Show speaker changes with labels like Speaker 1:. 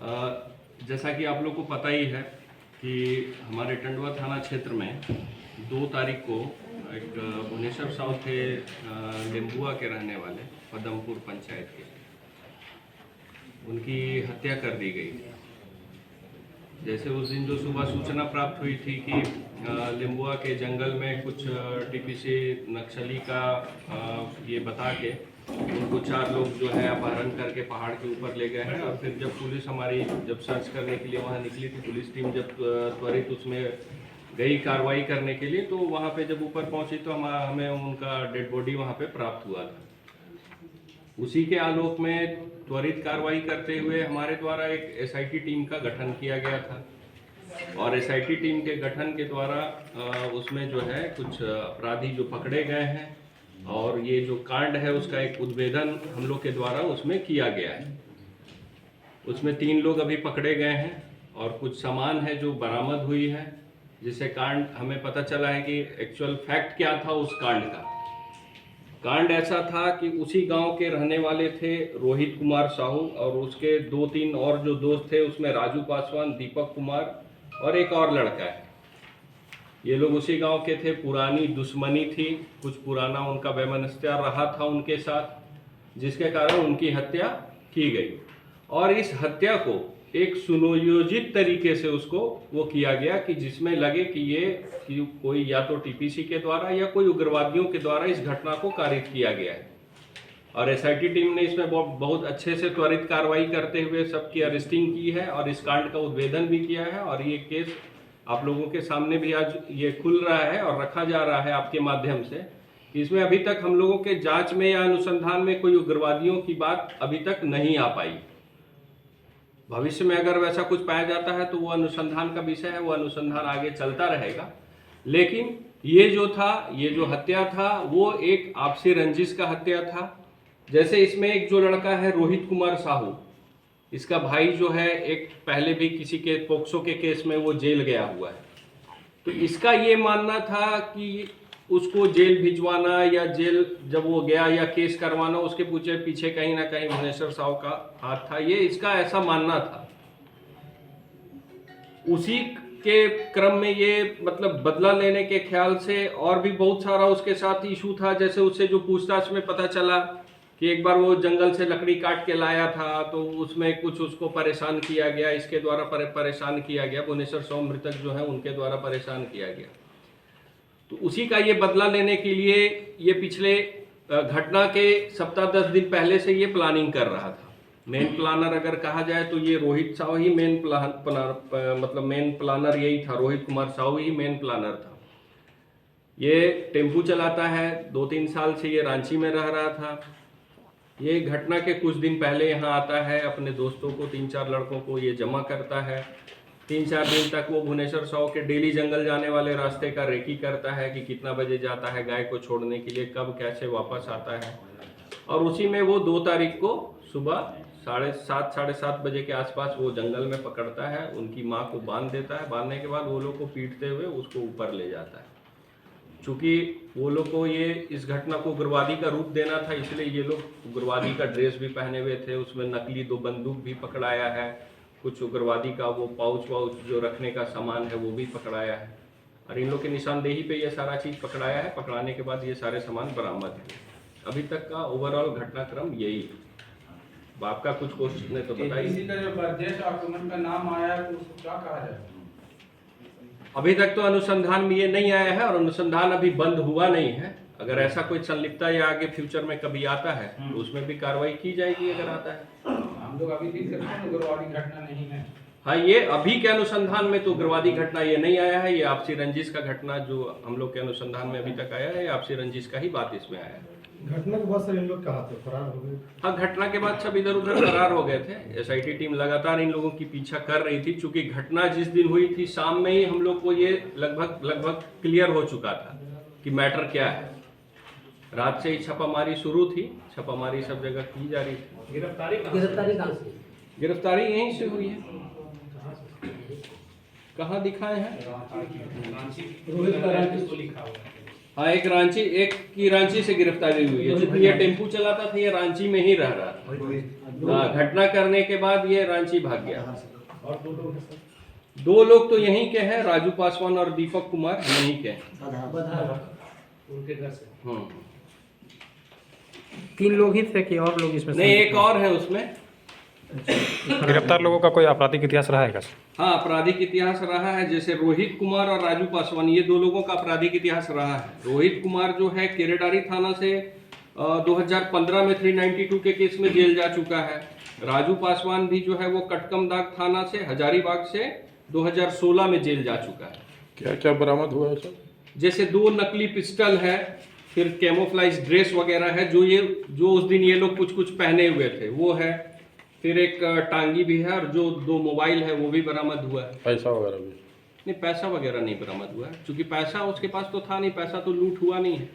Speaker 1: जैसा कि आप लोग को पता ही है कि हमारे टंडवा थाना क्षेत्र में 2 तारीख को एक भुवनेश्वर साहु थे लिम्बुआ के रहने वाले पदमपुर पंचायत के, उनकी हत्या कर दी गई। जैसे उस दिन जो सुबह सूचना प्राप्त हुई थी कि लिम्बुआ के जंगल में कुछ टीपीसी नक्सली का ये बता के उनको 4 लोग जो है अपहरण करके पहाड़ के ऊपर ले गए हैं। और फिर जब पुलिस हमारी जब सर्च करने के लिए वहाँ निकली थी, पुलिस टीम जब त्वरित उसमें गई कार्रवाई करने के लिए, तो वहाँ पे जब ऊपर पहुँची तो हमें उनका डेड बॉडी वहाँ पे प्राप्त हुआ था। उसी के आलोक में त्वरित कार्रवाई करते हुए हमारे द्वारा एक एसआईटी टीम का गठन किया गया था। और एसआईटी टीम के गठन के द्वारा उसमें जो है कुछ अपराधी जो पकड़े गए हैं और ये जो कांड है उसका एक उद्भेदन हम लोग के द्वारा उसमें किया गया है। उसमें 3 लोग अभी पकड़े गए हैं और कुछ सामान है जो बरामद हुई है, जिससे कांड हमें पता चला है कि एक्चुअल फैक्ट क्या था उस कांड का। कांड ऐसा था कि उसी गांव के रहने वाले थे रोहित कुमार साहू और उसके 2-3 और जो दोस्त थे, उसमें राजू पासवान, दीपक कुमार और एक और लड़का है। ये लोग उसी गांव के थे। पुरानी दुश्मनी थी, कुछ पुराना उनका वैमनस्य रहा था उनके साथ, जिसके कारण उनकी हत्या की गई। और इस हत्या को एक सुनियोजित तरीके से उसको वो किया गया कि जिसमें लगे कि कोई या तो टीपीसी के द्वारा या कोई उग्रवादियों के द्वारा इस घटना को कारित किया गया है। और एसआईटी टीम ने इसमें बहुत अच्छे से त्वरित कार्रवाई करते हुए सबकी अरेस्टिंग की है और इस कांड का उद्भेदन भी किया है। और ये केस आप लोगों के सामने भी आज ये खुल रहा है और रखा जा रहा है आपके माध्यम से। इसमें अभी तक हम लोगों के जांच में या अनुसंधान में कोई उग्रवादियों की बात अभी तक नहीं आ पाई। भविष्य में अगर वैसा कुछ पाया जाता है तो वो अनुसंधान का विषय है, वो अनुसंधान आगे चलता रहेगा। लेकिन ये जो था, ये जो हत्या था, वो एक आपसी रंजिश का हत्या था। जैसे इसमें एक जो लड़का है रोहित कुमार साहू, इसका भाई जो है एक पहले भी किसी के पोक्सो के केस में वो जेल गया हुआ है। तो इसका ये मानना था कि उसको जेल भिजवाना या जेल जब वो गया या केस करवाना, उसके पीछे कहीं ना कहीं भुवनेश्वर साहू का हाथ था, ये इसका ऐसा मानना था। उसी के क्रम में ये मतलब बदला लेने के ख्याल से और भी बहुत सारा उसके साथ इशू था। जैसे उससे जो पूछताछ में पता चला कि एक बार वो जंगल से लकड़ी काट के लाया था, तो उसमें कुछ उसको परेशान किया गया, इसके द्वारा परेशान किया गया, भुवनेश्वर साहू मृतक जो है उनके द्वारा परेशान किया गया। तो उसी का ये बदला लेने के लिए ये पिछले घटना के सप्ताह 10 दिन पहले से ये प्लानिंग कर रहा था। मेन प्लानर अगर कहा जाए तो ये रोहित साहू ही मेन प्लानर यही था, रोहित कुमार साहू ही मेन प्लानर था। ये टेम्पू चलाता है, 2-3 साल से ये रांची में रह रहा था। ये घटना के कुछ दिन पहले यहाँ आता है, अपने दोस्तों को 3-4 लड़कों को ये जमा करता है। 3-4 दिन तक वो भुवनेश्वर साहू के डेली जंगल जाने वाले रास्ते का रेकी करता है कि कितना बजे जाता है गाय को छोड़ने के लिए, कब कैसे वापस आता है। और उसी में वो 2 तारीख को सुबह 7:30-7:30 बजे के आसपास वो जंगल में पकड़ता है, उनकी माँ को बांध देता है। बांधने के बाद वो लोग को पीटते हुए उसको ऊपर ले जाता है। चूँकि वो लोग को ये इस घटना को उग्रवादी का रूप देना था, इसलिए ये लोग उग्रवादी का ड्रेस भी पहने हुए थे। उसमें नकली 2 बंदूक भी पकड़ाया है, कुछ उग्रवादी का वो पाउच जो रखने का सामान है वो भी पकड़ाया है। और इन लोग की निशानदेही पे ये सारा चीज़ पकड़ाया है। पकड़ाने के बाद ये सारे सामान बरामद है। अभी तक का ओवरऑल घटनाक्रम यही है। आपका कुछ क्वेश्चन है तो बताइए।
Speaker 2: का जो बर्जेस आक्रमण का नाम आया है तो उसको क्या कहा जाए?
Speaker 1: अभी तक तो अनुसंधान में ये नहीं आया है और अनुसंधान अभी बंद हुआ नहीं है। अगर ऐसा कोई संलिप्तता या आगे फ्यूचर में कभी आता है तो उसमें भी कार्रवाई की जाएगी अगर आता है।
Speaker 2: हम लोग अभी भी उग्रवादी घटना नहीं है।
Speaker 1: हाँ, ये अभी के अनुसंधान में तो उग्रवादी घटना ये नहीं आया है। ये आपसी रंजिश का घटना जो हम लोग के अनुसंधान में अभी तक आया है, आपसी रंजिश का ही बात इसमें आया है।
Speaker 3: घटना के बाद सर इन लोग कहाँ थे, फरार हो गए?
Speaker 1: हाँ, घटना के बाद सब इधर उधर फरार हो गए थे। एसआईटी टीम लगातार इन लोगों की पीछा कर रही थी। चूंकि घटना जिस दिन हुई थी शाम में ही हम लोग को ये लगभग क्लियर हो चुका था कि मैटर क्या है। रात से ही छापामारी शुरू थी, छापामारी सब जगह की जा रही थी। गिरफ्तारी यहीं से हुई है। कहाँ दिखाए हैं? हाँ, एक की रांची से गिरफ्तारी हुई है। चूंकि ये टेम्पू चलाता था, ये रांची में ही रह रहा था। घटना करने के बाद ये रांची भाग गया।
Speaker 3: और दो लोग हैं सर।
Speaker 1: 2 लोग तो यहीं के हैं, राजू पासवान और दीपक कुमार यहीं के हैं।
Speaker 3: उनके घर से।
Speaker 4: 3 लोग ही थे कि और लोग इसमें
Speaker 1: नहीं, एक और है उसमें।
Speaker 5: गिरफ्तार लोगों का कोई आपराधिक इतिहास रहा है क्या?
Speaker 1: हाँ, आपराधिक इतिहास रहा है। जैसे रोहित कुमार और राजू पासवान, ये 2 लोगों का आपराधिक इतिहास रहा है। रोहित कुमार जो है केरेडारी थाना से 2015 में 392 के केस में जेल जा चुका है। राजू पासवान भी जो है वो कटकमदाग थाना से, हजारीबाग से 2016 में जेल जा चुका है।
Speaker 6: क्या क्या बरामद हुआ है सर?
Speaker 1: जैसे 2 नकली पिस्टल है, फिर कैमोफ्लाइज ड्रेस वगैरह है जो उस दिन ये लोग कुछ पहने हुए थे वो है। फिर एक टांगी भी है और जो 2 मोबाइल है वो भी बरामद हुआ है।
Speaker 6: पैसा वगैरह भी?
Speaker 1: नहीं, पैसा वगैरह नहीं बरामद हुआ है, क्योंकि पैसा उसके पास तो था नहीं, पैसा तो लूट हुआ नहीं है।